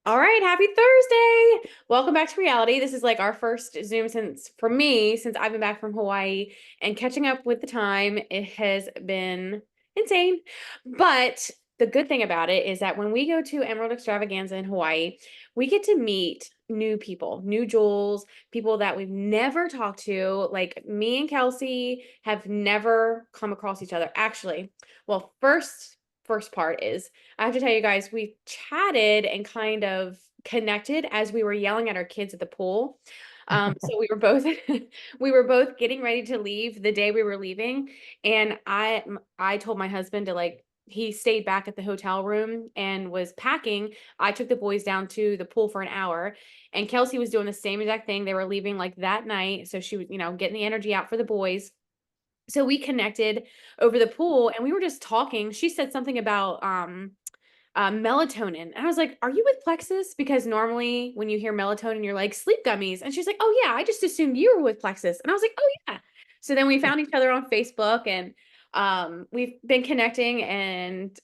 All right, happy Thursday. Welcome back to reality. This is like our first Zoom for me since I've been back from Hawaii and catching up with the time. It has been insane. But the good thing about it is that when we go to Emerald Extravaganza in Hawaii, we get to meet new people, new Jules, people that we've never talked to. Like me and Kelcey have never come across each other. Actually, well, first part is I have to tell you guys, we chatted and kind of connected as we were yelling at our kids at the pool. So we were both we were both getting ready to leave the day we were leaving, and I told my husband to like he stayed back at the hotel room and was packing. I took the boys down to the pool for an hour, and Kelcey was doing the same exact thing. They were leaving like that night, so she was, getting the energy out for the boys. So we connected over the pool and we were just talking. She said something about melatonin. And I was like, "Are you with Plexus?" Because normally when you hear melatonin, you're like, sleep gummies. And she's like, "Oh, yeah, I just assumed you were with Plexus." And I was like, "Oh, yeah." So then we found each other on Facebook and we've been connecting and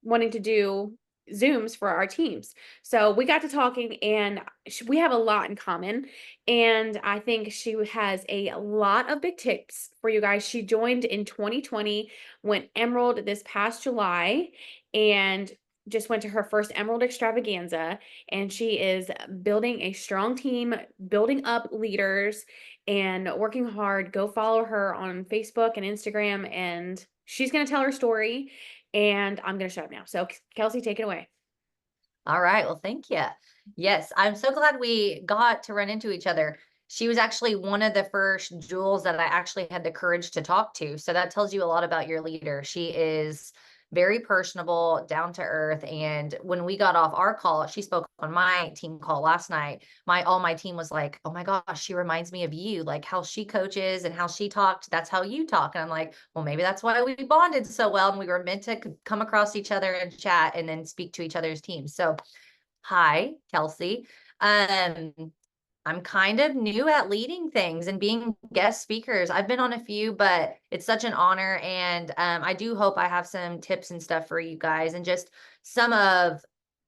wanting to do Zooms for our teams. So we got to talking and we have a lot in common. And I think she has a lot of big tips for you guys. She joined in 2020, went Emerald this past July, and just went to her first Emerald Extravaganza. And she is building a strong team, building up leaders, and working hard. Go follow her on Facebook and Instagram, and she's going to tell her story. And I'm going to shut up now. So, Kelcey, take it away. All right. Well, thank you. Yes, I'm so glad we got to run into each other. She was actually one of the first Jules that I actually had the courage to talk to. So that tells you a lot about your leader. She is very personable, down to earth. And when we got off our call, she spoke on my team call last night. My team was like, "Oh my gosh, she reminds me of you, like how she coaches and how she talked. That's how you talk." And I'm like, "Well, maybe that's why we bonded so well and we were meant to come across each other and chat and then speak to each other's teams." So hi, Kelcey. Um, I'm kind of new at leading things and being guest speakers. I've been on a few, but it's such an honor. And I do hope I have some tips and stuff for you guys and just some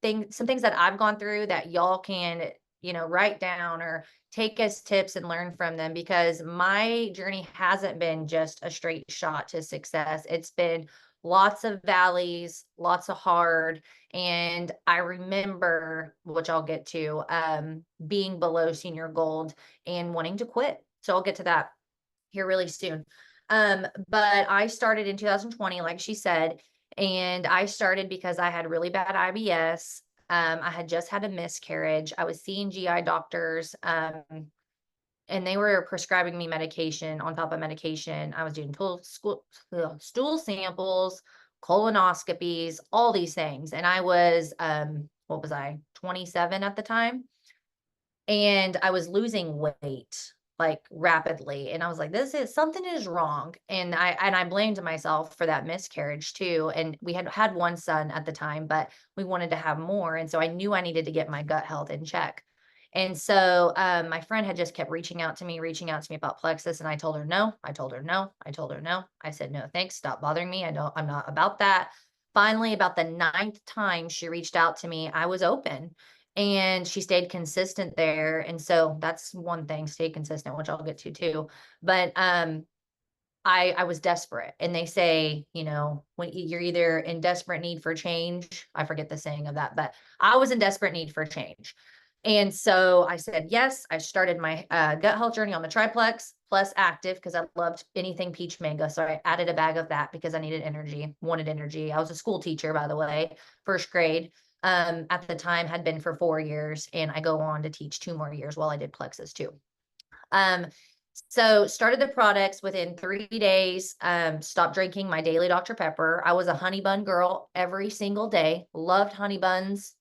things that I've gone through that y'all can, write down or take as tips and learn from them because my journey hasn't been just a straight shot to success. It's been lots of valleys, lots of hard. And I remember, which I'll get to, being below senior gold and wanting to quit. So I'll get to that here really soon. But I started in 2020, like she said, and I started because I had really bad IBS. I had just had a miscarriage. I was seeing GI doctors, and they were prescribing me medication on top of medication. I was doing stool samples, colonoscopies, all these things. And I was, what was I, 27 at the time? And I was losing weight like rapidly. And I was like, this is something is wrong. And I blamed myself for that miscarriage too. And we had had one son at the time, but we wanted to have more. And so I knew I needed to get my gut health in check. And so my friend had just kept reaching out to me about Plexus. And I told her no. I told her no. I told her no. I said, no, thanks. Stop bothering me. I'm not about that. Finally, about the ninth time she reached out to me, I was open and she stayed consistent there. And so that's one thing, stay consistent, which I'll get to too. But I was desperate. And they say, when you're either in desperate need for change, I forget the saying of that, but I was in desperate need for change. And so I said, yes, I started my gut health journey on the triplex plus active because I loved anything peach mango. So I added a bag of that because I needed energy, wanted energy. I was a school teacher, by the way, first grade. At the time had been for 4 years, and I go on to teach 2 more years while I did Plexus too. Um, so started the products within 3 days, stopped drinking my daily Dr. Pepper. I was a honey bun girl every single day, loved honey buns.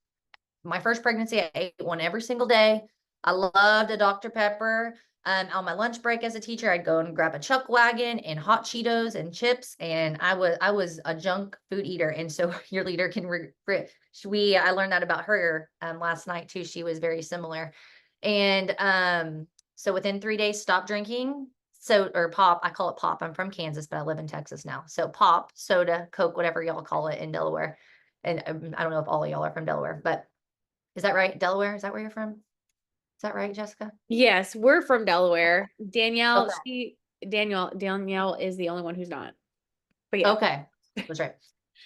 My first pregnancy, I ate one every single day. I loved a Dr. Pepper. On my lunch break as a teacher, I'd go and grab a Chuck Wagon and hot Cheetos and chips, and I was a junk food eater. And so your leader can I learned that about her last night too. She was very similar, and so within 3 days, stopped drinking. So or pop, I call it pop. I'm from Kansas, but I live in Texas now. So pop, soda, Coke, whatever y'all call it in Delaware. And I don't know if all of y'all are from Delaware, but Is that right? Delaware? Is that where you're from? Is that right, Jessica? Yes, we're from Delaware. Danielle, Okay. Danielle is the only one who's not. But yeah. Okay. That's right.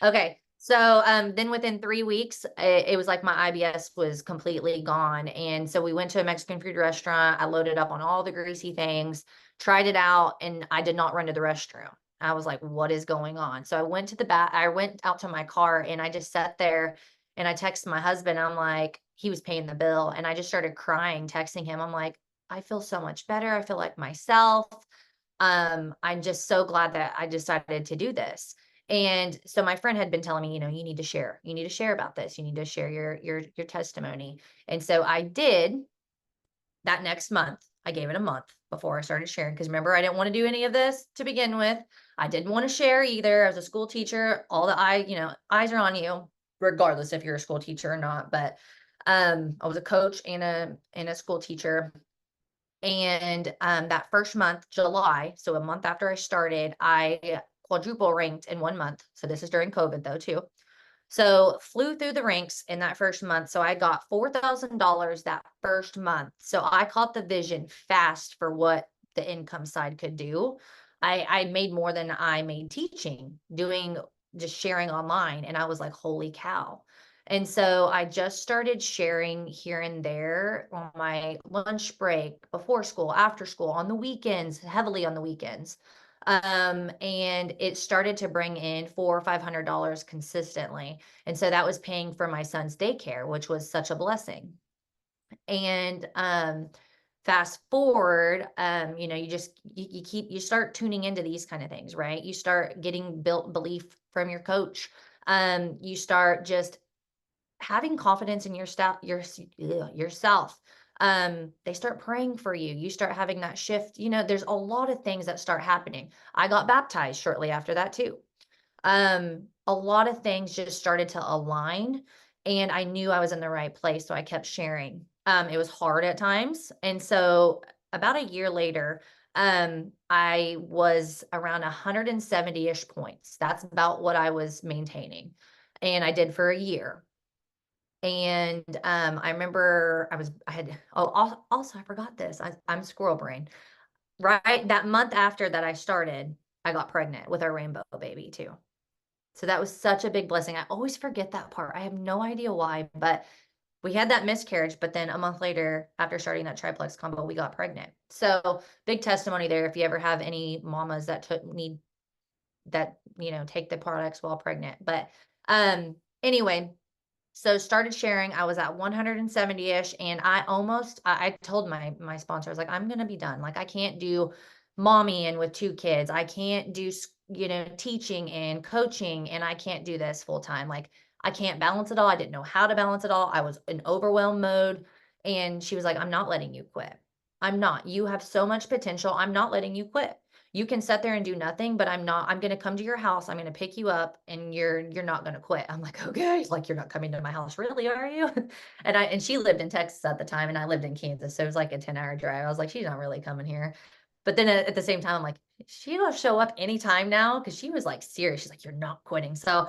Okay. So then within 3 weeks, it was like my IBS was completely gone. And so we went to a Mexican food restaurant. I loaded up on all the greasy things, tried it out, and I did not run to the restroom. I was like, what is going on? So I went to the back, I went out to my car and I just sat there and I texted my husband. I'm like, he was paying the bill, and I just started crying, texting him. I'm like, I feel so much better. I feel like myself. I'm just so glad that I decided to do this. And so my friend had been telling me, you need to share. You need to share about this. You need to share your testimony. And so I did that next month. I gave it a month before I started sharing, because remember, I didn't want to do any of this to begin with. I didn't want to share either. As a school teacher, all the eyes are on you, regardless if you're a school teacher or not. But I was a coach and a school teacher. And that first month, July, so a month after I started, I quadruple ranked in 1 month. So this is during COVID though, too. So flew through the ranks in that first month. So I got $4,000 that first month. So I caught the vision fast for what the income side could do. I made more than I made teaching, doing just sharing online. And I was like, holy cow. And so I just started sharing here and there on my lunch break, before school, after school, on the weekends, heavily on the weekends. And it started to bring in $400 or $500 consistently. And so that was paying for my son's daycare, which was such a blessing. And fast forward, you start tuning into these kind of things, right? You start getting built belief from your coach. You start just having confidence in yourself. They start praying for you. You start having that shift. There's a lot of things that start happening. I got baptized shortly after that too. A lot of things just started to align, and I knew I was in the right place. So I kept sharing. It was hard at times. And so about a year later, I was around 170-ish points. That's about what I was maintaining. And I did for a year. And I remember also I forgot this. I'm squirrel brain. Right. That month after that I started, I got pregnant with our rainbow baby too. So that was such a big blessing. I always forget that part. I have no idea why, but we had that miscarriage. But then a month later, after starting that triplex combo, we got pregnant. So big testimony there. If you ever have any mamas that need that, take the products while pregnant. But anyway, so started sharing. I was at 170-ish, and I told my sponsor, I was like, I'm gonna be done. Like, I can't do mommy and with 2 kids. I can't do teaching and coaching, and I can't do this full time. Like, I can't balance it all. I didn't know how to balance it all. I was in overwhelm mode. And she was like, I'm not letting you quit. I'm not. You have so much potential. I'm not letting you quit. You can sit there and do nothing, but I'm going to come to your house. I'm going to pick you up, and you're not going to quit. I'm like, okay. Like, you're not coming to my house. Really? Are you? And she lived in Texas at the time, and I lived in Kansas. So it was like a 10-hour drive. I was like, she's not really coming here. But then at the same time, I'm like, she will show up anytime now. Cause she was like serious. She's like, you're not quitting. So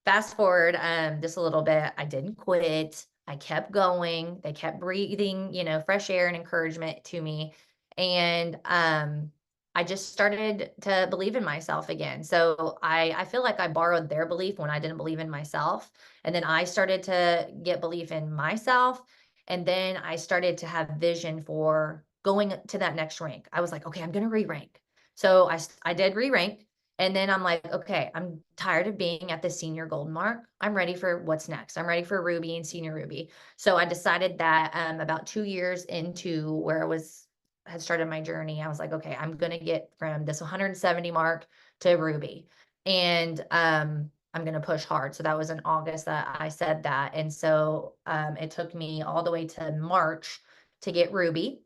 fast forward, just a little bit, I didn't quit. I kept going. They kept breathing, fresh air and encouragement to me. And I just started to believe in myself again. So I feel like I borrowed their belief when I didn't believe in myself. And then I started to get belief in myself. And then I started to have vision for going to that next rank. I was like, okay, I'm going to re-rank. So I did re-rank. And then I'm like, okay, I'm tired of being at the senior gold mark. I'm ready for what's next. I'm ready for Ruby and senior Ruby. So I decided that about 2 years into where had started my journey, I was like, okay, I'm going to get from this 170 mark to Ruby. And I'm going to push hard. So that was in August that I said that. And so it took me all the way to March to get Ruby.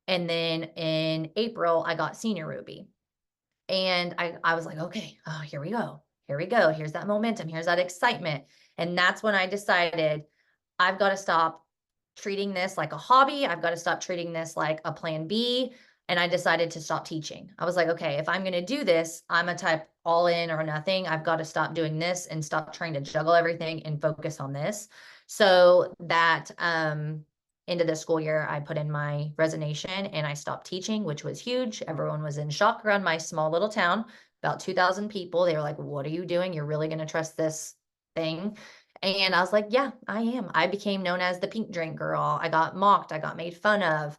And then in April, I got senior Ruby. And I was like, okay, oh, here we go. Here we go. Here's that momentum. Here's that excitement. And that's when I decided I've got to stop treating this like a hobby. I've got to stop treating this like a plan B. And I decided to stop teaching. I was like, okay, if I'm going to do this, I'm a type all in or nothing. I've got to stop doing this and stop trying to juggle everything and focus on this. So that end of the school year, I put in my resignation and I stopped teaching, which was huge. Everyone was in shock around my small little town, about 2,000 people. They were like, what are you doing? You're really going to trust this thing? And I was like, yeah, I am. I became known as the pink drink girl. I got mocked. I got made fun of.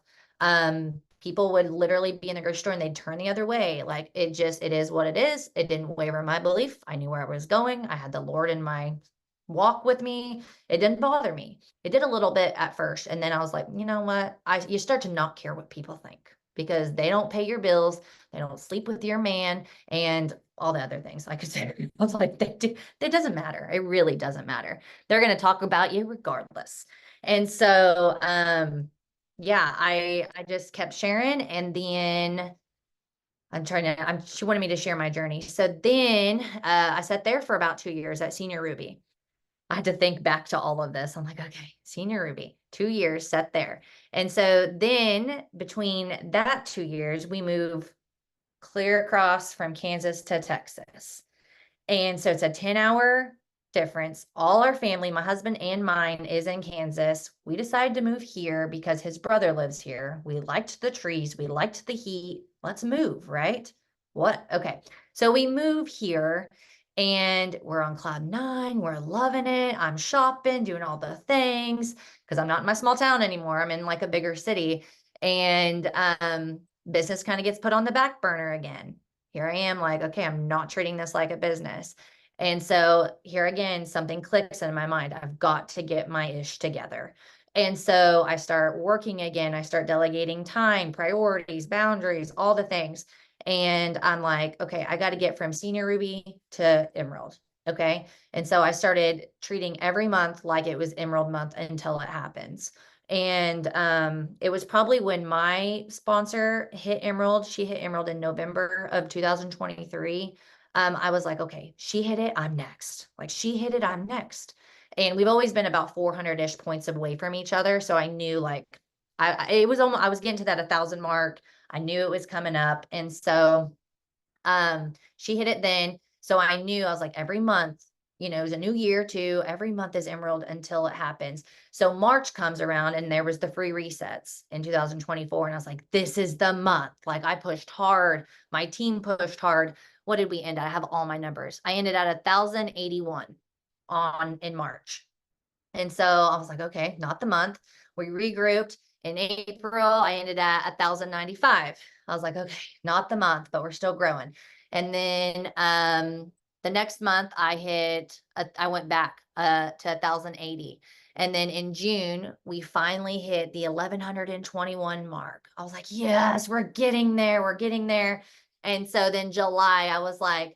People would literally be in the grocery store and they'd turn the other way. Like it is what it is. It didn't waver my belief. I knew where I was going. I had the Lord in my walk with me. It didn't bother me. It did a little bit at first. And then I was like, you know what? You start to not care what people think because they don't pay your bills. They don't sleep with your man and all the other things. Like I said, I was like, it doesn't matter. It really doesn't matter. They're going to talk about you regardless. And so, yeah, I just kept sharing. And then she wanted me to share my journey. So then I sat there for about 2 years at Senior Ruby. I had to think back to all of this. I'm like, okay, Senior Ruby, 2 years sat there. And so then between that 2 years, we move clear across from Kansas to Texas. And so it's a 10-hour difference. All our family, my husband and mine, is in Kansas. We decided to move here because his brother lives here. We liked the trees, we liked the heat. Let's move, right? What? Okay. So we move here and we're on cloud nine. We're loving it. I'm shopping, doing all the things because I'm not in my small town anymore. I'm in like a bigger city. And business kind of gets put on the back burner again. Here I am like, okay, I'm not treating this like a business. And so here again, something clicks in my mind. I've got to get my ish together. And so I start working again. I start delegating time, priorities, boundaries, all the things. And I'm like, okay, I got to get from Senior Ruby to Emerald. Okay. And so I started treating every month like it was Emerald month until it happens. And it was probably when my sponsor hit Emerald. She hit Emerald in November of 2023. I was like, okay, she hit it, I'm next. Like she hit it, I'm next. And we've always been about 400-ish points away from each other. So I knew like it was almost, I was getting to that 1,000 mark. I knew it was coming up. And so she hit it then. So I knew I was like every month, it was a new year too. Every month is Emerald until it happens. So March comes around and there was the free resets in 2024. And I was like, this is the month. Like I pushed hard. My team pushed hard. What did we end at? I have all my numbers. I ended at 1,081 in March. And so I was like, okay, not the month. We regrouped. In April, I ended at 1,095. I was like, okay, not the month, but we're still growing. And then the next month I went back to 1,080. And then in June, we finally hit the 1,121 mark. I was like, yes, we're getting there. We're getting there. And so then July, I was like,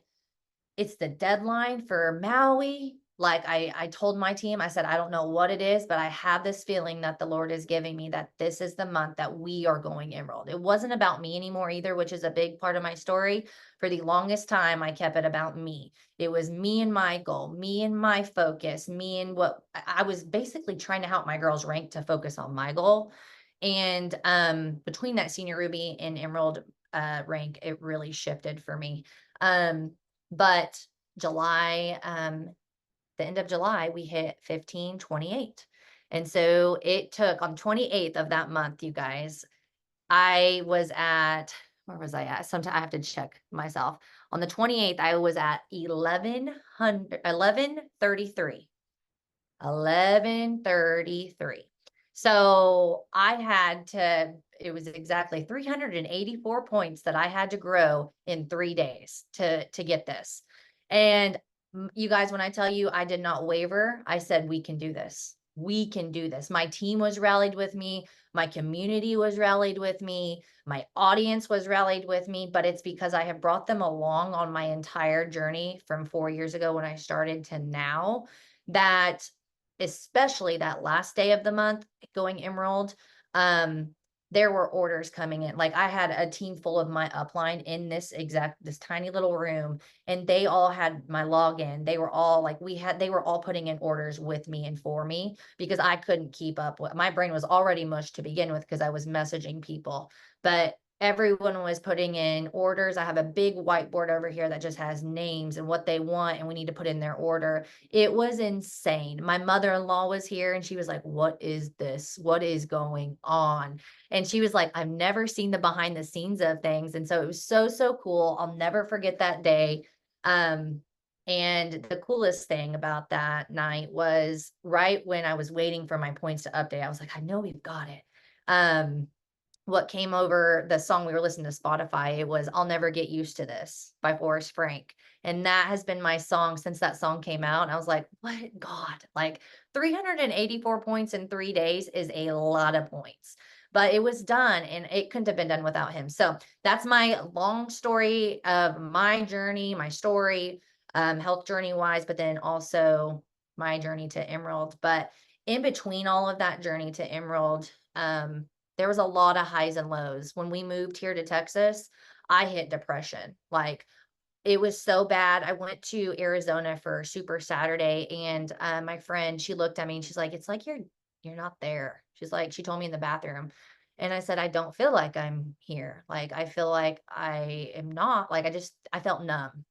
it's the deadline for Maui. Like I told my team, I said, I don't know what it is, but I have this feeling that the Lord is giving me that this is the month that we are going Emerald. It wasn't about me anymore either, which is a big part of my story. For the longest time, I kept it about me. It was me and my goal, me and my focus, me and what I was basically trying to help my girls rank to focus on my goal. And between that Senior Ruby and Emerald rank, it really shifted for me. But July, the end of July, we hit 1528. And so it took on 28th of that month, you guys, I was at, where was I at? Sometimes I have to check myself. On the 28th, I was at 1133. 1133. So it was exactly 384 points that I had to grow in 3 days to get this. And you guys, when I tell you I did not waver, I said, we can do this. We can do this. My team was rallied with me. My community was rallied with me. My audience was rallied with me, but it's because I have brought them along on my entire journey from 4 years ago when I started to now, that especially that last day of the month going Emerald, there were orders coming in. Like I had a team full of my upline in this tiny little room, and they all had my login. They were all like, they were all putting in orders with me and for me because I couldn't keep up with, my brain was already mushed to begin with because I was messaging people. But everyone was putting in orders. I have a big whiteboard over here that just has names and what they want, and we need to put in their order. It was insane. My mother-in-law was here and she was like, "What is this? What is going on?" And she was like, "I've never seen the behind the scenes of things." And so it was so, so cool. I'll never forget that day. Um, and the coolest thing about that night was right when I was waiting for my points to update, I was like, "I know we've got it." Um, what came over the song we were listening to Spotify, it was "I'll Never Get Used to This" by Forrest Frank. And that has been my song since that song came out. And I was like, what God, like 384 points in 3 days is a lot of points. But it was done and it couldn't have been done without him. So that's my long story of my journey, my story, health journey wise, but then also my journey to Emerald. But in between all of that journey to Emerald, there was a lot of highs and lows. When we moved here to Texas, I hit depression. Like it was so bad. I went to Arizona for Super Saturday, and my friend, she looked at me and she's like, "It's like you're not there." She's like, she told me in the bathroom, and I said, "I don't feel like I'm here. Like I feel like I am not. Like I felt numb.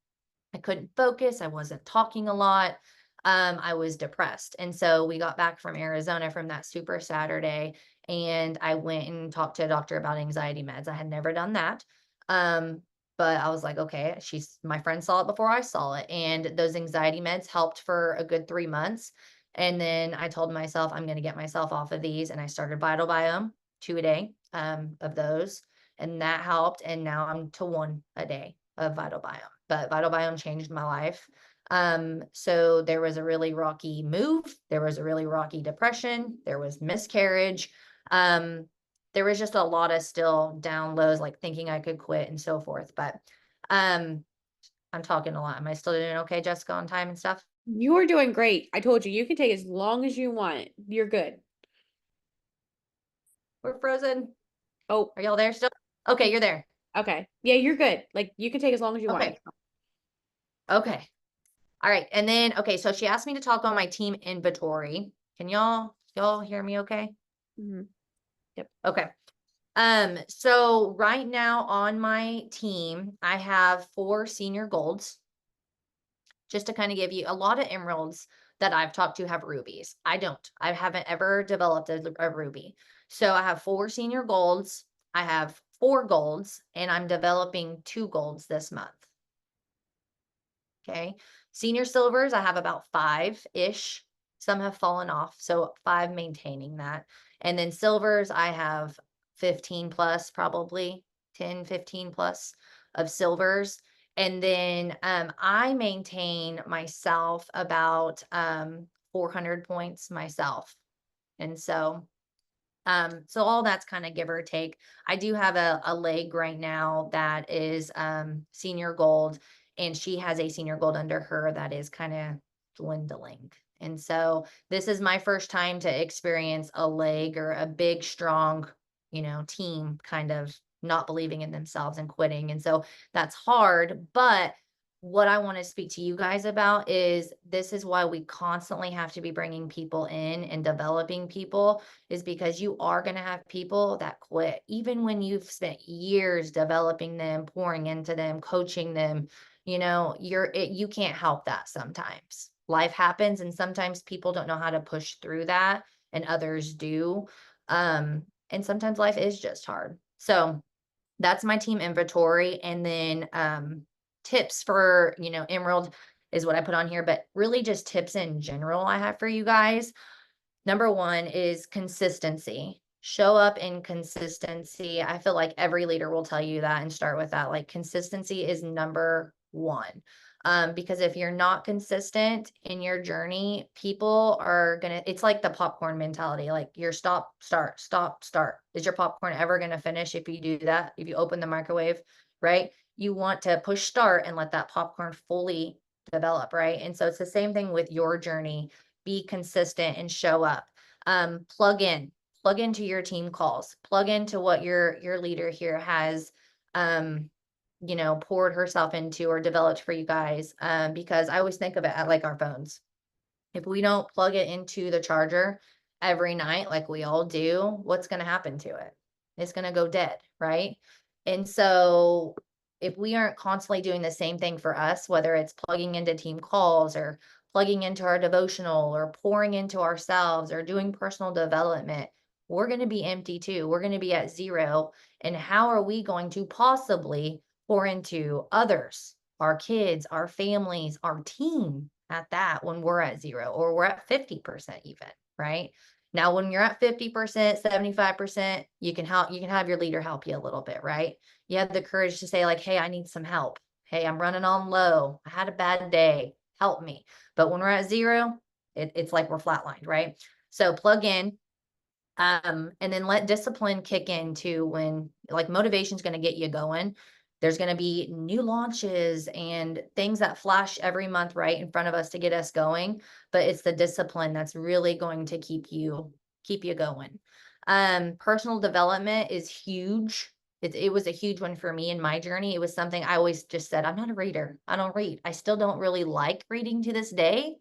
I couldn't focus. I wasn't talking a lot. I was depressed. And so we got back from Arizona from that Super Saturday, and I went and talked to a doctor about anxiety meds. I had never done that. Um, but I was like, okay, my friend saw it before I saw it. And those anxiety meds helped for a good 3 months. And then I told myself, I'm going to get myself off of these. And I started Vital Biome, 2 a day of those. And that helped. And now I'm to 1 a day of Vital Biome. But Vital Biome changed my life. So there was a really rocky move. There was a really rocky depression. There was miscarriage. Um, there was just a lot of still down lows, like thinking I could quit and so forth. But um, I'm talking a lot. Am I still doing okay, Jessica, on time and stuff? You are doing great. I told you, you can take as long as you want. You're good. We're frozen. Oh, Are y'all there still? Okay, you're there. okay. Yeah, you're good. Like you can take as long as you want. Okay. Okay. All right. And then, okay, so she asked me to talk on my team inventory. Can y'all hear me okay? Mhm. Yep. Okay. So right now on my team, I have 4 senior golds. Just to kind of give you a lot of emeralds that I've talked to have rubies. I don't. I haven't ever developed a ruby. So I have 4 senior golds. I have 4 golds, and I'm developing 2 golds this month. Okay. Senior silvers, I have about 5-ish. Some have fallen off. So 5 maintaining that. And then silvers, I have 15 plus, probably 10, 15 plus of silvers. And then I maintain myself about 400 points myself. And so all that's kind of give or take. I do have a leg right now that is senior gold, and she has a senior gold under her that is kind of dwindling. And so this is my first time to experience a leg or a big, strong, team kind of not believing in themselves and quitting. And so that's hard. But what I want to speak to you guys about is this is why we constantly have to be bringing people in and developing people, is because you are going to have people that quit even when you've spent years developing them, pouring into them, coaching them. You can't help that. Sometimes life happens and sometimes people don't know how to push through that and others do. And sometimes life is just hard. So that's my team inventory. And then tips for, Emerald is what I put on here, but really just tips in general I have for you guys. Number one is consistency. Show up in consistency. I feel like every leader will tell you that and start with that. Like consistency is number one. Because if you're not consistent in your journey, people are gonna, it's like the popcorn mentality, like your stop, start, stop, start. Is your popcorn ever gonna finish if you do that? If you open the microwave, right? You want to push start and let that popcorn fully develop, right? And so it's the same thing with your journey. Be consistent and show up. Plug into your team calls, plug into what your leader here has poured herself into or developed for you guys. Because I always think of it at like our phones. If we don't plug it into the charger every night, like we all do, what's going to happen to it? It's going to go dead, right? And so if we aren't constantly doing the same thing for us, whether it's plugging into team calls or plugging into our devotional or pouring into ourselves or doing personal development, we're going to be empty too. We're going to be at zero. And how are we going to possibly pour into others, our kids, our families, our team at that when we're at zero or we're at 50% even, right? Now, when you're at 50%, 75%, you can have your leader help you a little bit, right? You have the courage to say, like, hey, I need some help. Hey, I'm running on low. I had a bad day. Help me. But when we're at zero, it's like we're flatlined, right? So plug in, and then let discipline kick in too when like motivation is going to get you going. There's going to be new launches and things that flash every month right in front of us to get us going, but it's the discipline that's really going to keep you going. Personal development is huge. It was a huge one for me in my journey. It was something I always just said, I'm not a reader. I don't read. I still don't really like reading to this day.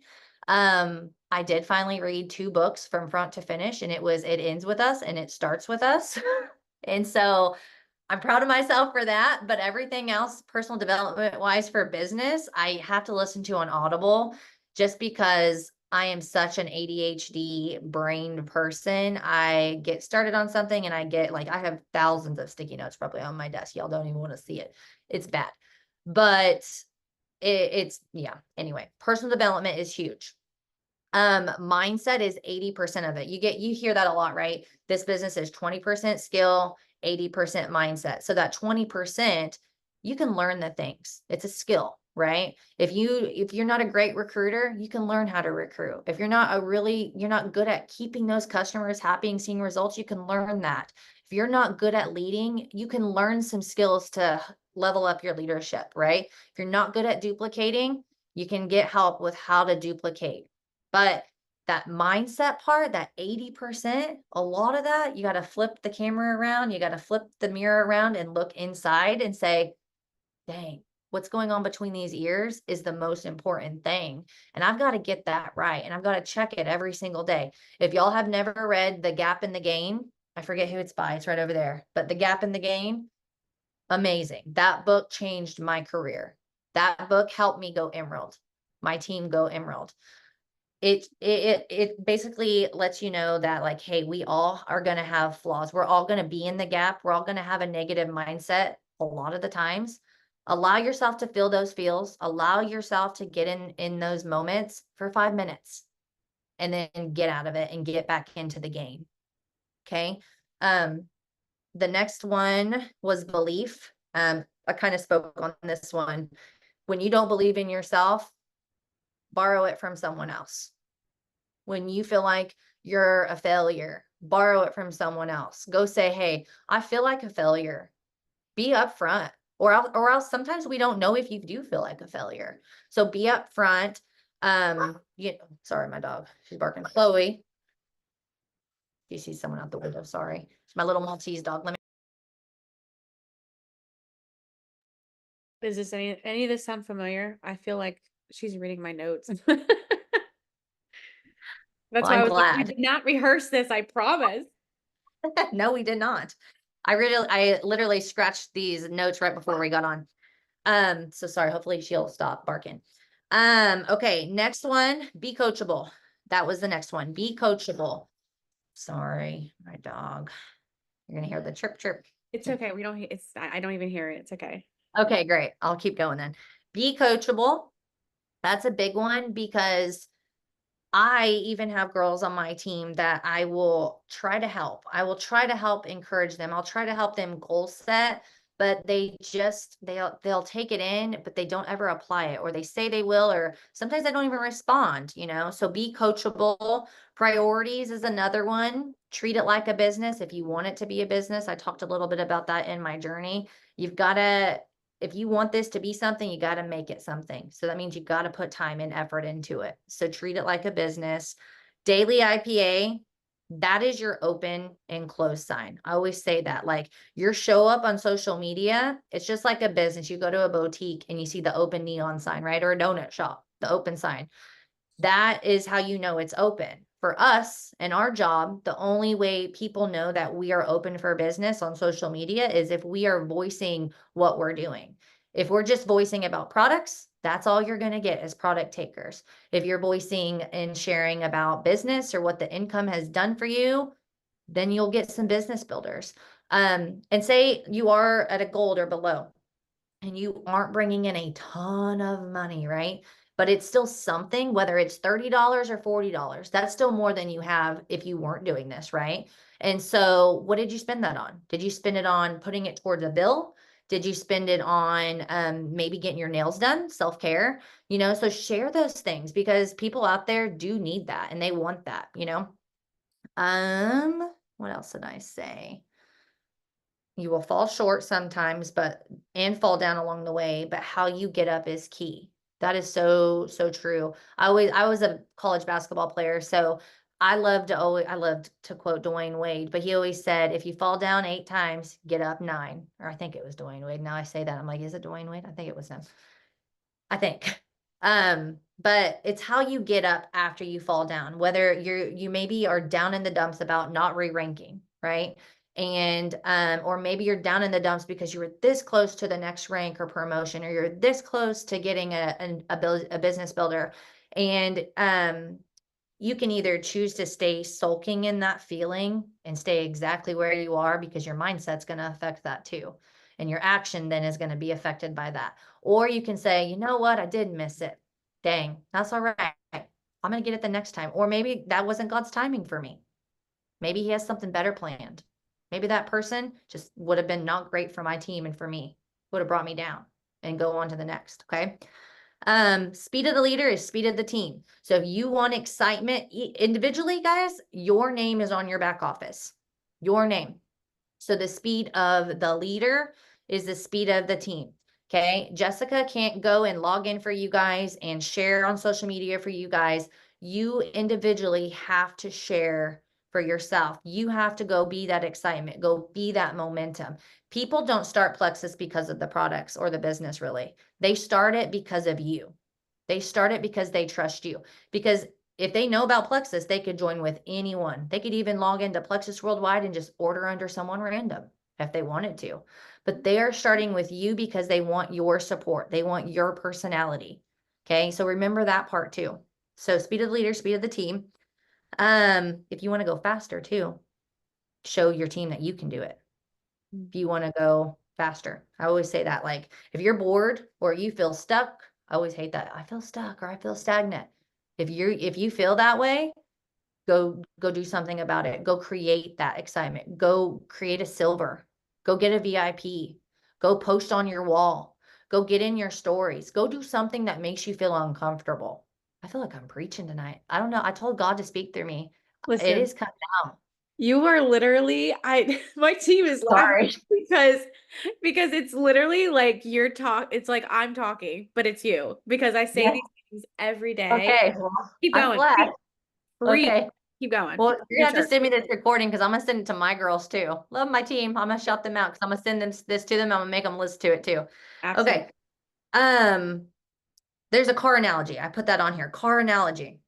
I did finally read 2 books from front to finish, and It Ends With Us and It Starts With Us. And so I'm proud of myself for that, but everything else, personal development wise for business, I have to listen to on Audible just because I am such an ADHD brained person. I get started on something and I get like, I have thousands of sticky notes probably on my desk. Y'all don't even want to see it. It's bad, but yeah. Anyway, personal development is huge. Mindset is 80% of it. You hear that a lot, right? This business is 20% skill, 80% mindset. So that 20%, you can learn the things. It's a skill, right? If you're not a great recruiter, you can learn how to recruit. If you're not good at keeping those customers happy and seeing results, you can learn that. If you're not good at leading, you can learn some skills to level up your leadership, right? If you're not good at duplicating, you can get help with how to duplicate. But that mindset part, that 80%, a lot of that, you got to flip the camera around, you got to flip the mirror around and look inside and say, dang, what's going on between these ears is the most important thing. And I've got to get that right. And I've got to check it every single day. If y'all have never read The Gap in the Gain, I forget who it's by, it's right over there. But The Gap in the Gain, amazing. That book changed my career. That book helped me go emerald, my team go emerald. It basically lets you know that like, hey, we all are going to have flaws. We're all going to be in the gap. We're all going to have a negative mindset a lot of the times. Allow yourself to feel those feels. Allow yourself to get in those moments for 5 minutes and then get out of it and get back into the game. Okay. The next one was belief. I kind of spoke on this one. When you don't believe in yourself, borrow it from someone else. When you feel like you're a failure, borrow it from someone else. Go say, hey, I feel like a failure. Be upfront. Or else sometimes we don't know if you do feel like a failure. So be upfront. Sorry, my dog. She's barking. Chloe. You see someone out the window. Sorry. It's my little Maltese dog. Let me. Does any of this sound familiar? I feel like she's reading my notes. That's Well, why I'm I was like, we glad. did not rehearse this, I promise. No, we did not. I literally scratched these notes right before we got on. So sorry, hopefully she'll stop barking. Okay, next one, be coachable. That was the next one. Be coachable. Sorry, my dog. You're gonna hear the chirp chirp. It's okay. We don't, I don't even hear it. It's okay. Okay, great. I'll keep going then. Be coachable. That's a big one because I even have girls on my team that I will try to help. I will try to help encourage them. I'll try to help them goal set, but they'll take it in, but they don't ever apply it, or they say they will, or sometimes they don't even respond, you know. So be coachable. Priorities is another one. Treat it like a business if you want it to be a business. I talked a little bit about that in my journey. You've got to if you want this to be something, you got to make it something. So that means you've got to put time and effort into it. So treat it like a business. Daily IPA, that is your open and close sign. I always say that, like your show up on social media, it's just like a business. You go to a boutique and you see the open neon sign, right? Or a donut shop, the open sign. That is how you know it's open. for us and our job, the only way people know that we are open for business on social media is if we are voicing what we're doing. If we're just voicing about products, that's all you're going to get as product takers. If you're voicing and sharing about business or what the income has done for you, then you'll get some business builders. And say you are at a gold or below and you aren't bringing in a ton of money, right? But it's still something, whether it's $30 or $40, that's still more than you have if you weren't doing this, right? And so what did you spend that on? Did you spend it on putting it towards a bill? Did you spend it on maybe getting your nails done, self-care? So share those things because people out there do need that and they want that. What else did I say? You will fall short sometimes, and fall down along the way, but how you get up is key. That is so, so true. I was a college basketball player, so I loved to quote Dwayne Wade, but he always said, if you fall down 8 times, get up 9. Or I think it was Dwayne Wade. Now I say that, I'm like, is it Dwayne Wade? I think it was him. I think. But it's how you get up after you fall down, whether you maybe are down in the dumps about not re-ranking, right? And or maybe you're down in the dumps because you were this close to the next rank or promotion, or you're this close to getting a business builder. And you can either choose to stay sulking in that feeling and stay exactly where you are because your mindset's going to affect that too. And your action then is going to be affected by that. Or you can say, you know what? I did miss it. Dang, that's all right. I'm going to get it the next time. Or maybe that wasn't God's timing for me. Maybe he has something better planned. Maybe that person just would have been not great for my team and for me, would have brought me down and go on to the next. Okay. Speed of the leader is speed of the team. So if you want excitement individually, guys, your name is on your back office, your name. So the speed of the leader is the speed of the team. Okay. Jessica can't go and log in for you guys and share on social media for you guys. You individually have to share for yourself. You have to go be that excitement, go be that momentum. People don't start Plexus because of the products or the business, really. They start it because of you. They start it because they trust you. Because if they know about Plexus, they could join with anyone. They could even log into Plexus Worldwide and just order under someone random if they wanted to. But they are starting with you because they want your support. They want your personality. Okay, so remember that part too. So speed of the leader, speed of the team. If you want to go faster too, show your team that you can do it. If you want to go faster, I always say that. Like if you're bored or you feel stuck, I always hate that. I feel stuck or I feel stagnant. If you feel that way, go do something about it. Go create that excitement. Go create a silver. Go get a VIP. Go post on your wall. Go get in your stories. Go do something that makes you feel uncomfortable. I feel like I'm preaching tonight. I don't know. I told God to speak through me. It Listen, is coming out. you are literally, my team is laughing Sorry. because it's literally like it's like I'm talking, but it's you because I say Yeah. these things every day. Okay. Well, Keep I'm going. glad. Free. Okay. Keep going. Well, you're Your gonna have to turn. send me this recording because I'm gonna send it to my girls too. Love my team. I'm gonna shout them out because I'm gonna send this to them. I'm gonna make them listen to it too. Absolutely. Okay. Um, there's a car analogy. I put that on here. Car analogy.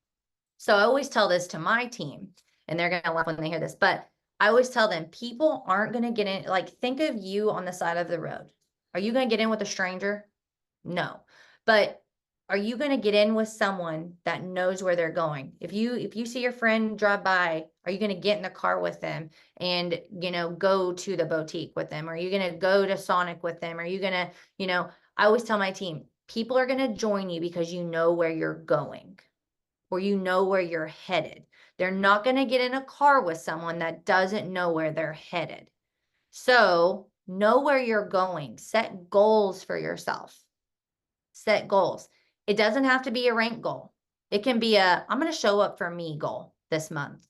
So I always tell this to my team, and they're gonna laugh when they hear this, but I always tell them people aren't gonna get in, like think of you on the side of the road. Are you gonna get in with a stranger? No. But are you going to get in with someone that knows where they're going? If you see your friend drive by, are you going to get in the car with them and, go to the boutique with them? Are you going to go to Sonic with them? Are you going to, I always tell my team, people are going to join you because you know where you're going or you know where you're headed. They're not going to get in a car with someone that doesn't know where they're headed. So know where you're going, set goals for yourself. Set goals. It doesn't have to be a rank goal. It can be I'm going to show up for me goal this month.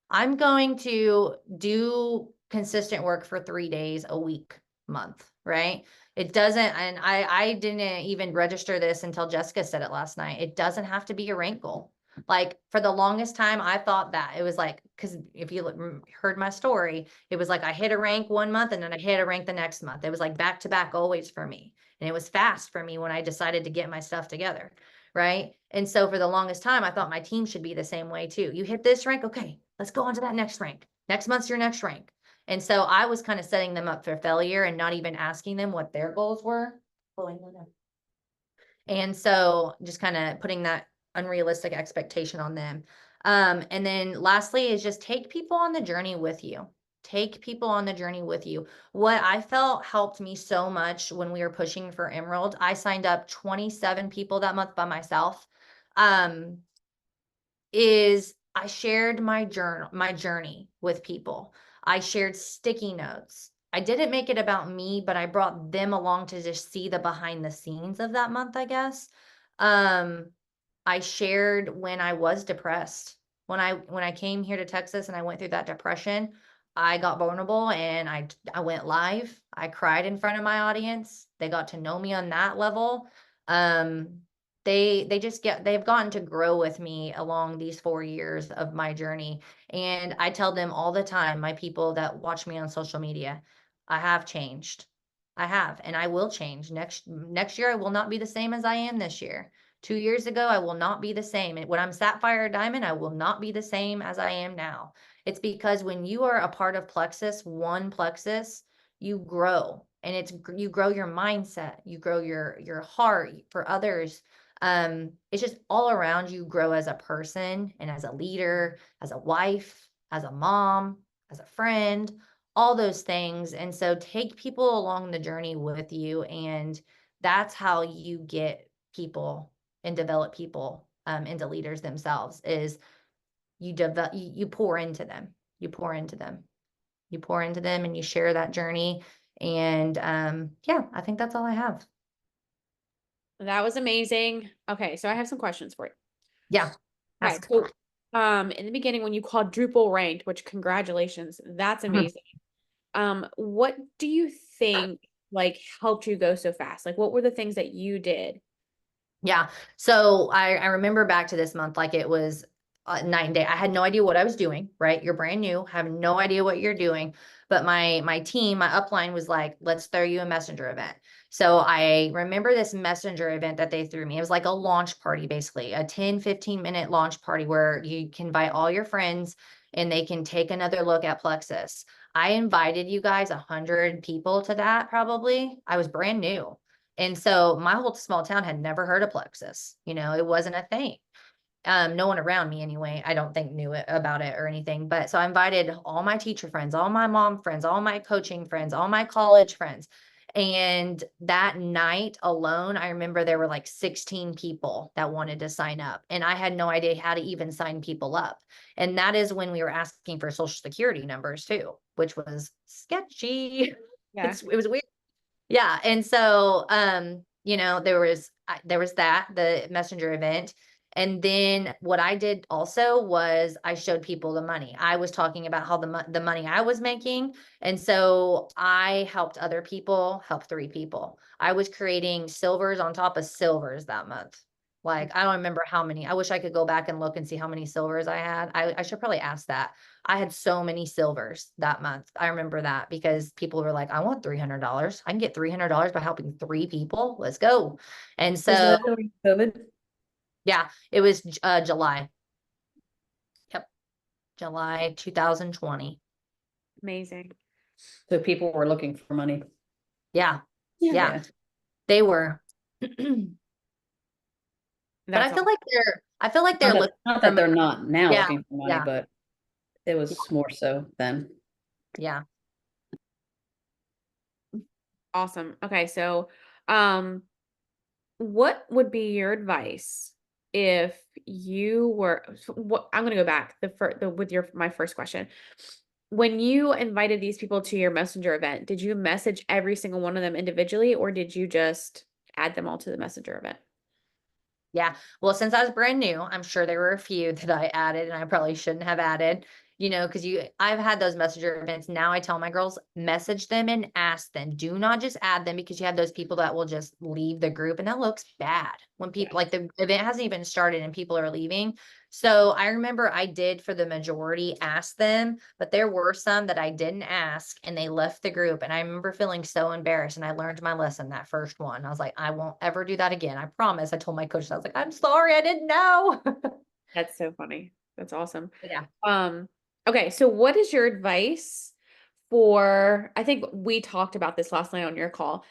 I'm going to do consistent work for 3 days a week month, right? It doesn't, and I didn't even register this until Jessica said it last night. It doesn't have to be a rank goal. Like for the longest time, I thought that it was like, because if you heard my story, it was like I hit a rank one month and then I hit a rank the next month. It was like back to back always for me. And it was fast for me when I decided to get my stuff together, right? And so for the longest time, I thought my team should be the same way too. You hit this rank, okay, let's go on to that next rank. Next month's your next rank. And so I was kind of setting them up for failure and not even asking them what their goals were. Oh, I know that. And so just kind of putting that unrealistic expectation on them. And then lastly is just take people on the journey with you. Take people on the journey with you. What I felt helped me so much when we were pushing for Emerald, I signed up 27 people that month by myself. Um, is I shared my journey with people. I shared sticky notes. I didn't make it about me, but I brought them along to just see the behind the scenes of that month, I guess. Um, I shared when I was depressed. When I came here to Texas and I went through that depression, I got vulnerable and I went live. I cried in front of my audience. They got to know me on that level. Um, they've gotten to grow with me along these 4 years of my journey. And I tell them all the time, my people that watch me on social media, I have changed. I have, and I will change. Next year I will not be the same as I am this year. 2 years ago, I will not be the same. And when I'm Sapphire or Diamond, I will not be the same as I am now. It's because when you are a part of Plexus, one Plexus, you grow, and you grow your mindset, you grow your heart for others. It's just all around you grow as a person and as a leader, as a wife, as a mom, as a friend, all those things. And so take people along the journey with you, and that's how you get people and develop people into leaders themselves. Is you pour into them, you pour into them, you pour into them, and you share that journey. And yeah, I think that's all I have. That was amazing. Okay, so I have some questions for you. Yeah, Okay, ask. so in the beginning when you quadruple ranked, which congratulations, that's Mhm. amazing. What do you think like helped you go so fast? Like what were the things that you did? Yeah. So I remember back to this month like it was night and day. I had no idea what I was doing, right? You're brand new, have no idea what you're doing. But my team, my upline was like, let's throw you a messenger event. So I remember this messenger event that they threw me. It was like a launch party, basically, a 10-15 minute launch party where you can invite all your friends and they can take another look at Plexus. I invited you guys 100 people to that probably. I was brand new. And so my whole small town had never heard of Plexus. It wasn't a thing. No one around me anyway, I don't think knew about it or anything. But so I invited all my teacher friends, all my mom friends, all my coaching friends, all my college friends. And that night alone, I remember there were like 16 people that wanted to sign up. And I had no idea how to even sign people up. And that is when we were asking for social security numbers too, which was sketchy. Yeah. It was weird. Yeah, and so, there was that, the messenger event, and then what I did also was I showed people the money. I was talking about how the money I was making, and so I helped other people help 3 people. I was creating silvers on top of silvers that month. Like, I don't remember how many. I wish I could go back and look and see how many silvers I had. I should probably ask that. I had so many silvers that month. I remember that because people were like, I want $300. I can get $300 by helping 3 people. Let's go. And Was so, that during COVID? yeah, it was July. Yep. July 2020. Amazing. So people were looking for money. Yeah. Yeah. Yeah, Yeah. they were. But That's all. I feel like they're Not that, looking not for that money. they're not now Yeah. looking for money, Yeah. but it was more so then. Yeah. Awesome. Okay, so um what would be your advice if you were what I'm going to go back with your my first question. When you invited these people to your messenger event, did you message every single one of them individually or did you just add them all to the messenger event? Yeah. Well, since I was brand new, I'm sure there were a few that I added and I probably shouldn't have added. because I've had those messenger events. Now I tell my girls, message them and ask them. Do not just add them, because you have those people that will just leave the group, and that looks bad when people like the event hasn't even started and people are leaving. So I remember I did, for the majority, ask them, but there were some that I didn't ask and they left the group. And I remember feeling so embarrassed, and I learned my lesson that first one. I was like, I won't ever do that again. I promise. I told my coach, I was like, I'm sorry, I didn't know. That's so funny. That's awesome. Yeah. Okay, so what is your advice for, I think we talked about this last night on your call.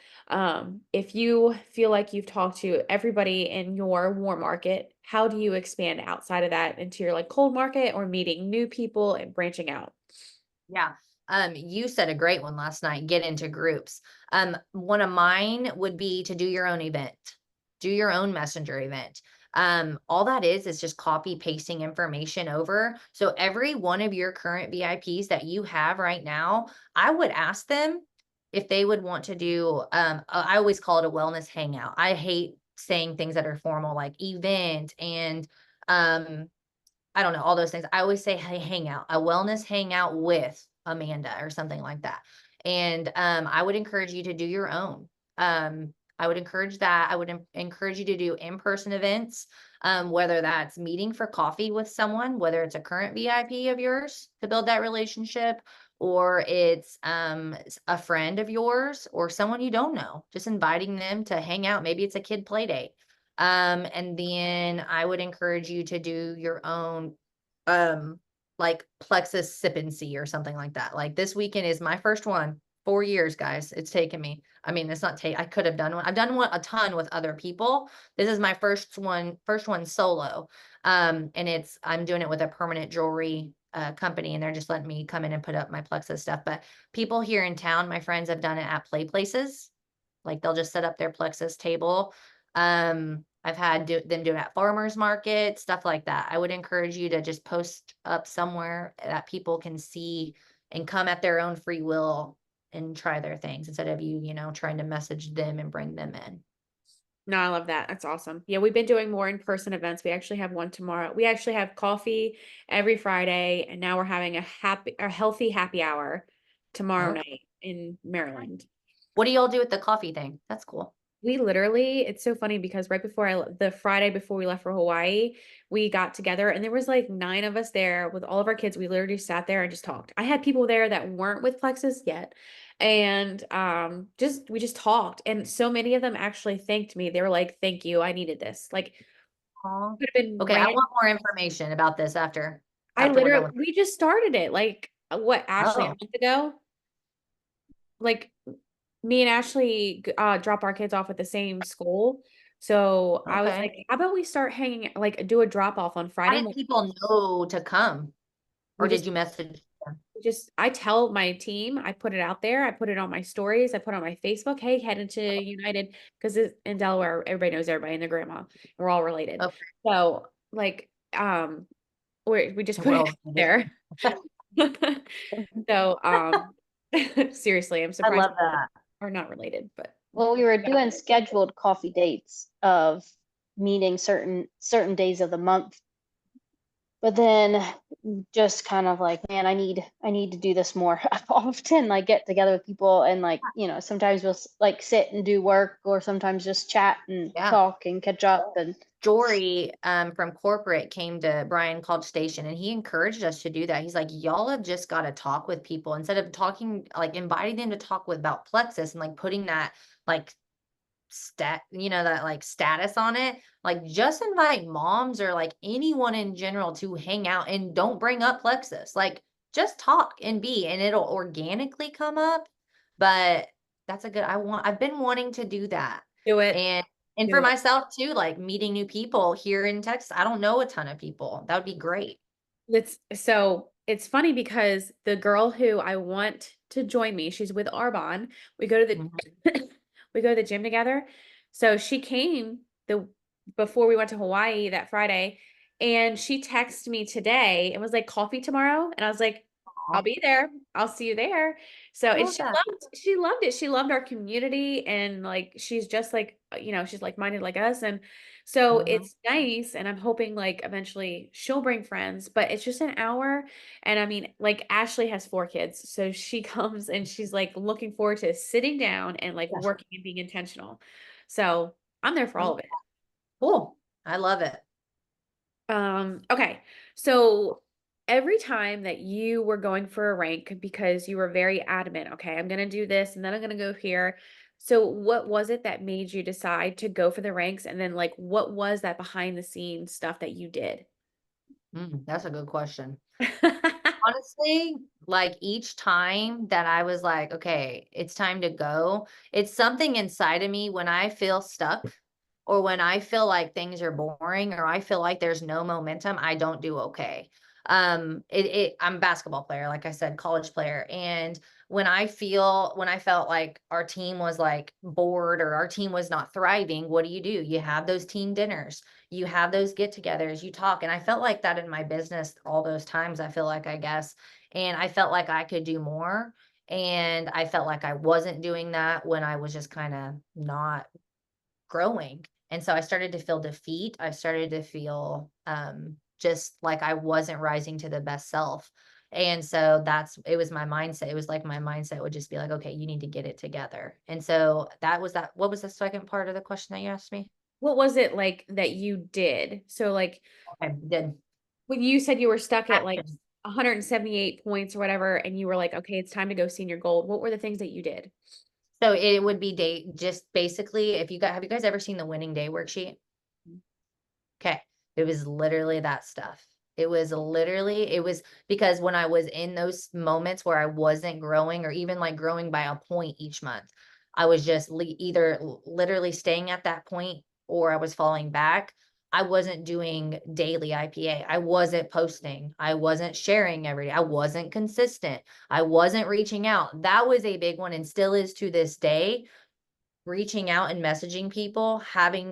If you feel like you've talked to everybody in your warm market, how do you expand outside of that into your like cold market, or meeting new people and branching out? Yeah. You said a great one last night, get into groups. One of mine would be to do your own event, do your own messenger event. All that is just copy pasting information over. So every one of your current VIPs that you have right now, I would ask them if they would want to do, I always call it a wellness hangout. I hate saying things that are formal, like event and, I don't know, all those things. I always say, hey, hangout, a wellness hangout with Amanda or something like that. And I would encourage you to do your own. I would encourage that. I would encourage you to do in-person events, whether that's meeting for coffee with someone, whether it's a current VIP of yours to build that relationship, or it's a friend of yours or someone you don't know, just inviting them to hang out. Maybe it's a kid play date. And then I would encourage you to do your own, like plexus sip and see or something like that. Like this weekend is my first one, 4 years, guys. It's taken me. I mean, it's not I could have done one. I've done one a ton with other people. This is my first one solo. And I'm doing it with a permanent jewelry company, and they're just letting me come in and put up my plexus stuff. But people here in town, my friends, have done it at play places. Like they'll just set up their plexus table. I've had them do it at farmers market, stuff like that. I would encourage you to just post up somewhere that people can see and come at their own free will and try their things, instead of you trying to message them and bring them in. No, I love that. That's awesome. Yeah, we've been doing more in-person events. We actually have one tomorrow. We actually have coffee every Friday, and now we're having a healthy happy hour tomorrow Okay. night in Maryland. What do y'all do with the coffee thing? That's cool. We literally, it's so funny because right before the Friday before we left for Hawaii, we got together and there was like 9 of us there with all of our kids. We literally sat there and just talked. I had people there that weren't with Plexus yet. And we just talked. And so many of them actually thanked me. They were like, "Thank you. I needed this." Like, Aw. could have been Okay, I random. want more information about this after I we're done literally, with. we just started it like what, Ashley, a Oh, month ago? Like me and Ashley drop our kids off at the same school. So I was okay. like, how about we start hanging, like do a drop off on How Friday did morning? people know to come, We or just did you message them? I tell my team, I put it out there, I put it on my stories, I put it on my Facebook, hey, head into United, because in Delaware, everybody knows everybody and their grandma. We're all related. Okay, So like we just the put it world. out there. So seriously, I'm I surprised love that. we're not related, but Well, we were doing scheduled coffee dates of meeting certain days of the month. But then just kind of like, man, I need to do this more often, like get together with people and like, sometimes we'll like sit and do work or sometimes just chat and Yeah. talk and catch up and Jory from corporate came to Bryan College Station, and he encouraged us to do that. He's like, y'all have just got to talk with people instead of talking, like inviting them to talk about Plexus and like putting that like that like status on it. Like just invite moms or like anyone in general to hang out, and don't bring up Plexus. Like just talk and it'll organically come up. But I've been wanting to do that. do it. And Do for it. myself too, like meeting new people here in Texas. I don't know a ton of people. That would be great. It's funny because the girl who I want to join me, she's with Arbonne. We go to the we go to the gym together. So she came before we went to Hawaii that Friday, and she texted me today and was like, "Coffee tomorrow?" And I was like, I'll be there. I'll see you there. So, and Love that. she loved it. She loved our community, and like, she's just like, she's like minded like us. And so Mhm. it's nice. And I'm hoping like eventually she'll bring friends, but it's just an hour. And I mean, like Ashley has 4 kids. So she comes and she's like looking forward to sitting down and like Yeah. working and being intentional. So I'm there for all of it. Cool. I love it. Okay. So every time that you were going for a rank because you were very adamant, okay, I'm gonna do this and then I'm gonna go here. So what was it that made you decide to go for the ranks? And then like what was that behind the scenes stuff that you did? That's a good question. Honestly, like each time that I was like, okay, it's time to go, it's something inside of me when I feel stuck or when I feel like things are boring or I feel like there's no momentum, I don't do okay. I'm a basketball player, like I said, college player. And when I felt like our team was like bored or our team was not thriving, what do? You have those team dinners, you have those get-togethers, you talk. And I felt like that in my business all those times, I feel like, I guess. And I felt like I could do more. And I felt like I wasn't doing that when I was just kind of not growing. And so I started to feel defeat. I started to feel just like I wasn't rising to the best self. And so it was my mindset. It was like my mindset would just be like, okay, you need to get it together. And so that was that. What was the second part of the question that you asked me? What was it like that you did? So like I did. when you said you were stuck at like Action. 178 points or whatever, and you were like, okay, it's time to go senior gold. What were the things that you did? So it would be just basically, if have you guys ever seen the winning day worksheet? Okay. It was literally that stuff. It was because when I was in those moments where I wasn't growing or even like growing by a point each month, I was just either literally staying at that point or I was falling back. I wasn't doing daily IPA. I wasn't posting. I wasn't sharing every day. I wasn't consistent. I wasn't reaching out. That was a big one and still is to this day. Reaching out and messaging people,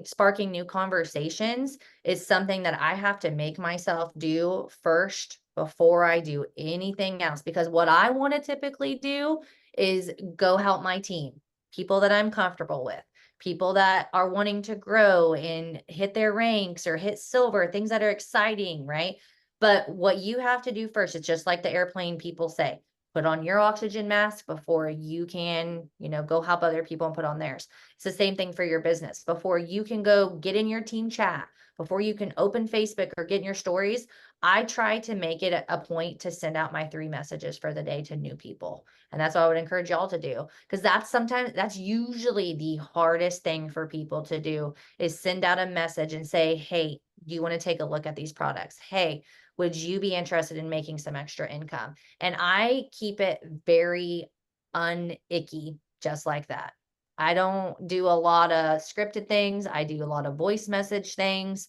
sparking new conversations is something that I have to make myself do first before I do anything else. Because what I want to typically do is go help my team, people that I'm comfortable with, people that are wanting to grow and hit their ranks or hit silver, things that are exciting, right? But what you have to do first, it's just like the airplane people say, put on your oxygen mask before you can, go help other people and put on theirs. It's the same thing for your business. Before you can go get in your team chat, before you can open Facebook or get in your stories, I try to make it a point to send out my 3 messages for the day to new people. And that's what I would encourage y'all to do. Because that's usually the hardest thing for people to do is send out a message and say, hey, do you want to take a look at these products? Hey, would you be interested in making some extra income? And I keep it very unicky, just like that. I don't do a lot of scripted things. I do a lot of voice message things.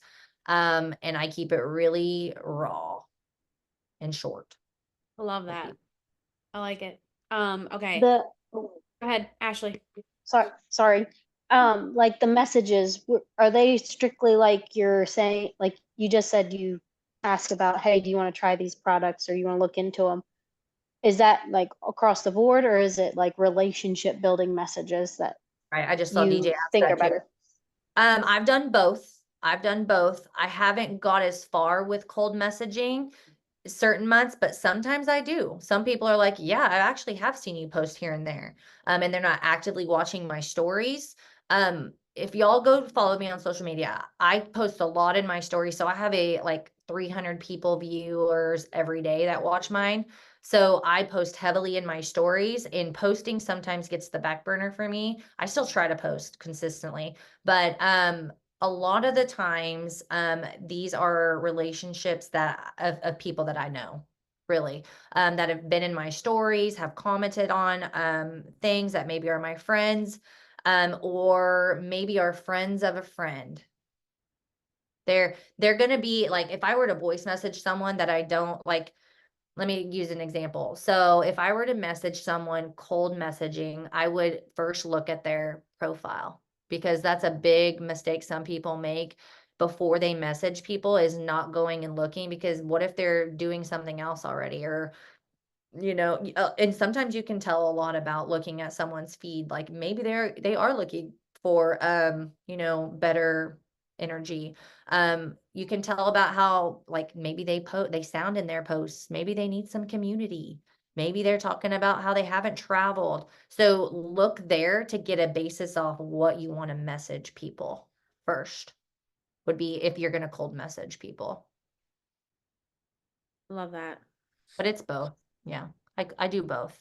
And I keep it really raw and short. I love that. I like it. Okay. The Go ahead, Ashley. sorry. Like the messages, are they strictly like you're saying, like you just said you asked about, hey, do you want to try these products or you want to look into them? Is that like across the board or is it like relationship building messages that Right. I just saw DJ you ask think are that too. better? I've done both. I haven't got as far with cold messaging certain months, but sometimes I do. Some people are like, yeah, I actually have seen you post here and there. And they're not actively watching my stories. If y'all go follow me on social media, I post a lot in my stories. So I have like 300 people viewers every day that watch mine. So I post heavily in my stories, and posting sometimes gets the back burner for me. I still try to post consistently, but a lot of the times, these are relationships of people that I know, really, that have been in my stories, have commented on things that maybe are my friends, or maybe are friends of a friend. They're gonna be like, if I were to voice message someone that I don't like, let me use an example. So if I were to message someone cold messaging, I would first look at their profile, because that's a big mistake some people make before they message people, is not going and looking, because what if they're doing something else already, or And sometimes you can tell a lot about looking at someone's feed. Like maybe they are looking for, better energy. You can tell about how, like, maybe they sound in their posts. Maybe they need some community. Maybe they're talking about how they haven't traveled. So look there to get a basis off what you want to message people first, would be if you're going to cold message people. Love that. But it's both. Yeah. I do both.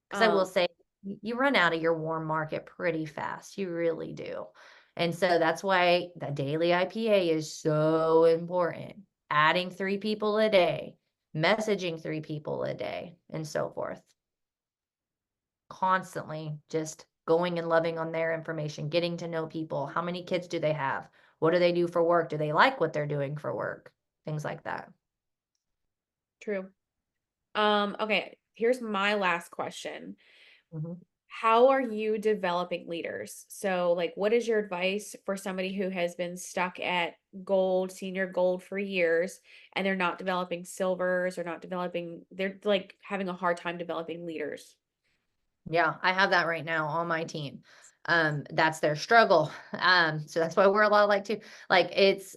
Because I will Um, say, you run out of your warm market pretty fast. You really do. And so that's why the daily IPA is so important. Adding 3 people a day, messaging 3 people a day, and so forth. Constantly just going and loving on their information, getting to know people. How many kids do they have? What do they do for work? Do they like what they're doing for work? Things like that. True. Okay, here's my last question. Mhm. How are you developing leaders? So, like, what is your advice for somebody who has been stuck at gold, senior gold for years, and they're not developing silvers or not developing, they're like having a hard time developing leaders? Yeah, I have that right now on my team. That's their struggle. So that's why we're a lot alike too. Like it's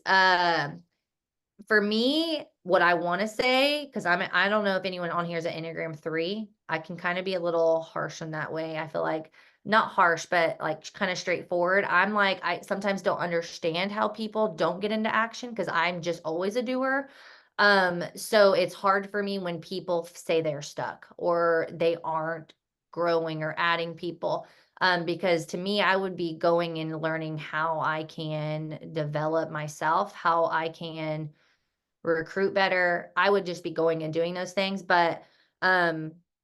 for me, what I want to say, because I don't know if anyone on here is an Enneagram 3. I can kind of be a little harsh in that way. I feel like not harsh, but like kind of straightforward. I'm like, I sometimes don't understand how people don't get into action because I'm just always a doer. So it's hard for me when people say they're stuck or they aren't growing or adding people. Because to me, I would be going and learning how I can develop myself, how I can recruit better. I would just be going and doing those things. But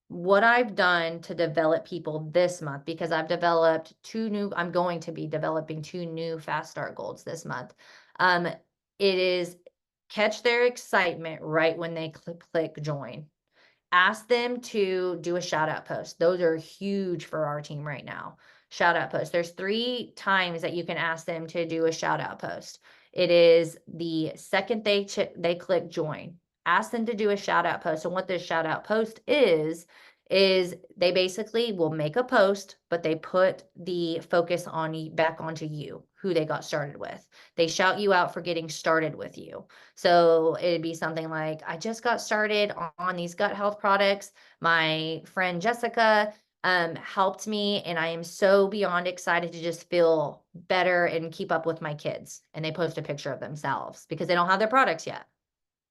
what I've done to develop people this month, because I'm going to be developing 2 new fast start goals this month. It is catch their excitement right when they click join. Ask them to do a shout out post. Those are huge for our team right now. Shout out post. There's 3 times that you can ask them to do a shout out post. It is the second they click join. Ask them to do a shout out post. And what this shout out post is they basically will make a post, but they put the focus on back onto you, who they got started with. They shout you out for getting started with you. So it'd be something like, I just got started on these gut health products. My friend Jessica helped me, and I am so beyond excited to just feel better and keep up with my kids. And they post a picture of themselves because they don't have their products yet,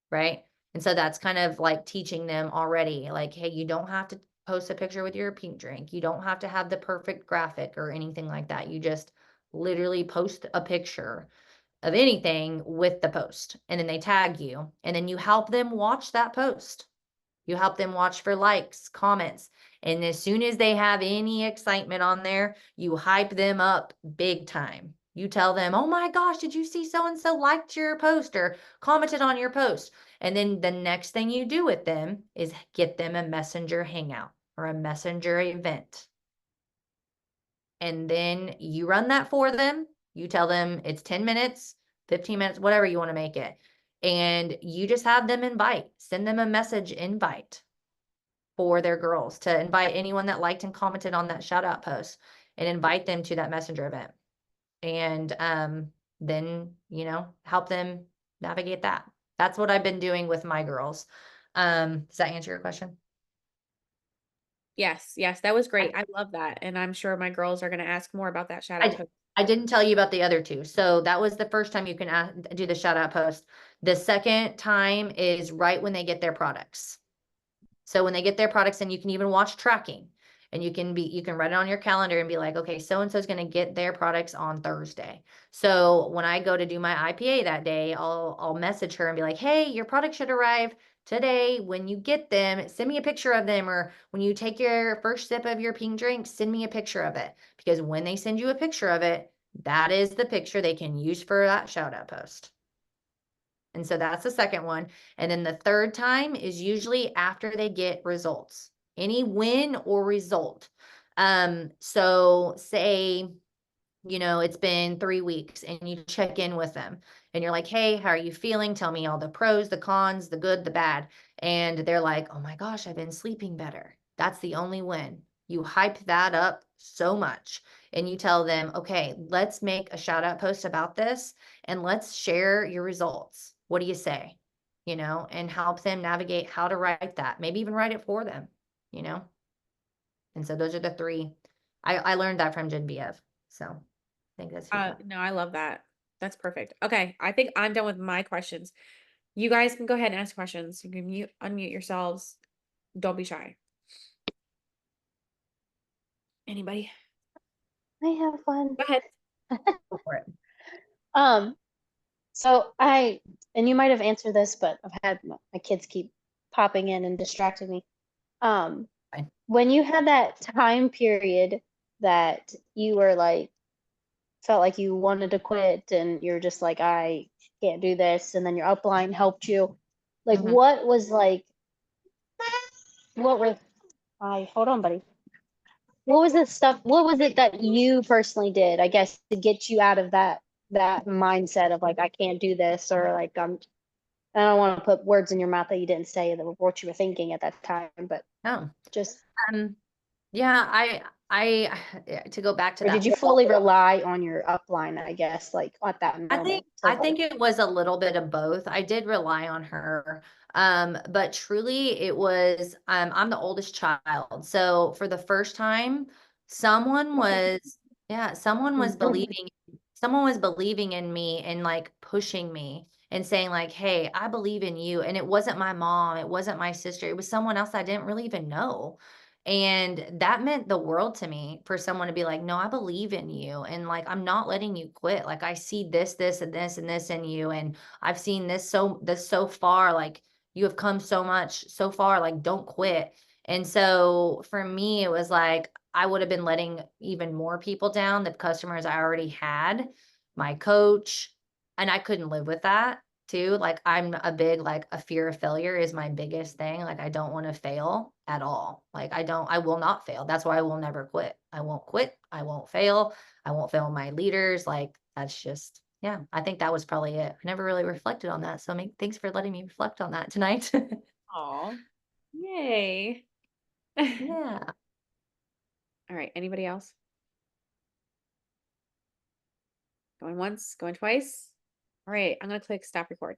right? And so that's kind of like teaching them already, like, hey, you don't have to post a picture with your pink drink. You don't have to have the perfect graphic or anything like that. You just literally post a picture of anything with the post, and then they tag you, and then you help them watch that post. You help them watch for likes, comments, and as soon as they have any excitement on there, you hype them up big time. You tell them, oh my gosh, did you see so and so liked your post or commented on your post? And then the next thing you do with them is get them a messenger hangout or a messenger event. And then you run that for them. You tell them it's 10 minutes, 15 minutes, whatever you want to make it. And you just have them send them a message invite for their girls to invite anyone that liked and commented on that shout out post and invite them to that messenger event. And then, help them navigate that. That's what I've been doing with my girls. Does that answer your question? Yes, yes, that was great. I love that. And I'm sure my girls are going to ask more about that shout out I, post. I didn't tell you about the other 2. So that was the first time you can do the shout out post. The second time is right when they get their products. So when they get their products, and you can even watch tracking, and you can write it on your calendar and be like, okay, so-and-so is going to get their products on Thursday. So when I go to do my IPA that day, I'll message her and be like, hey, your product should arrive today. When you get them, send me a picture of them. Or when you take your first sip of your pink drink, send me a picture of it. Because when they send you a picture of it, that is the picture they can use for that shout out post. And so that's the second one. And then the third time is usually after they get results, any win or result. So say, it's been 3 weeks and you check in with them and you're like, hey, how are you feeling? Tell me all the pros, the cons, the good, the bad. and they're like, oh my gosh, I've been sleeping better. That's the only win. You hype that up so much and you tell them, okay, let's make a shout out post about this and let's share your results. What do you say? You know, and help them navigate how to write that, maybe even write it for them, you know? And so those are the three. I learned that from Genevieve. So I think that's super. No, I love that. That's perfect. Okay, I think I'm done with my questions. You guys can go ahead and ask questions. You can unmute yourselves. Don't be shy. Anybody? I have one. Go ahead. Go for it. So and you might have answered this, but I've had my kids keep popping in and distracting me. Fine. When you had that time period that you were like, felt like you wanted to quit and you're just like, I can't do this, and then your upline helped you, like, Mhm. what was like, what were, hold on, buddy. What was the stuff, what was it that you personally did, I guess, to get you out of that mindset of like, I can't do this, or like, I don't want to put words in your mouth that you didn't say, that what you were thinking at that time, but Oh, just, yeah, I to go back to or that. did you fully rely on your upline, I guess, like at that I moment think to I think it was a little bit of both. I did rely on her. But truly it was I'm the oldest child. So for the first time, someone was someone was believing in me and like pushing me and saying like, "Hey, I believe in you." And it wasn't my mom, it wasn't my sister, it was someone else I didn't really even know. And that meant the world to me for someone to be like, no, I believe in you. And like, I'm not letting you quit. Like, I see this, this, and this, and this in you. And I've seen this so far. Like, you have come so much so far. Like, don't quit. And so for me, it was like, I would have been letting even more people down, the customers I already had, my coach, and I couldn't live with that too. Like I'm a big, like a fear of failure is my biggest thing. Like I don't want to fail at all. Like I will not fail. That's why I will never quit. I won't quit. I won't fail. I won't fail my leaders. Like that's just, yeah, I think that was probably it. I never really reflected on that. So thanks for letting me reflect on that tonight. Aw. Yay. Yeah. All right. Anybody else? Going once, going twice. All right. I'm going to click stop record.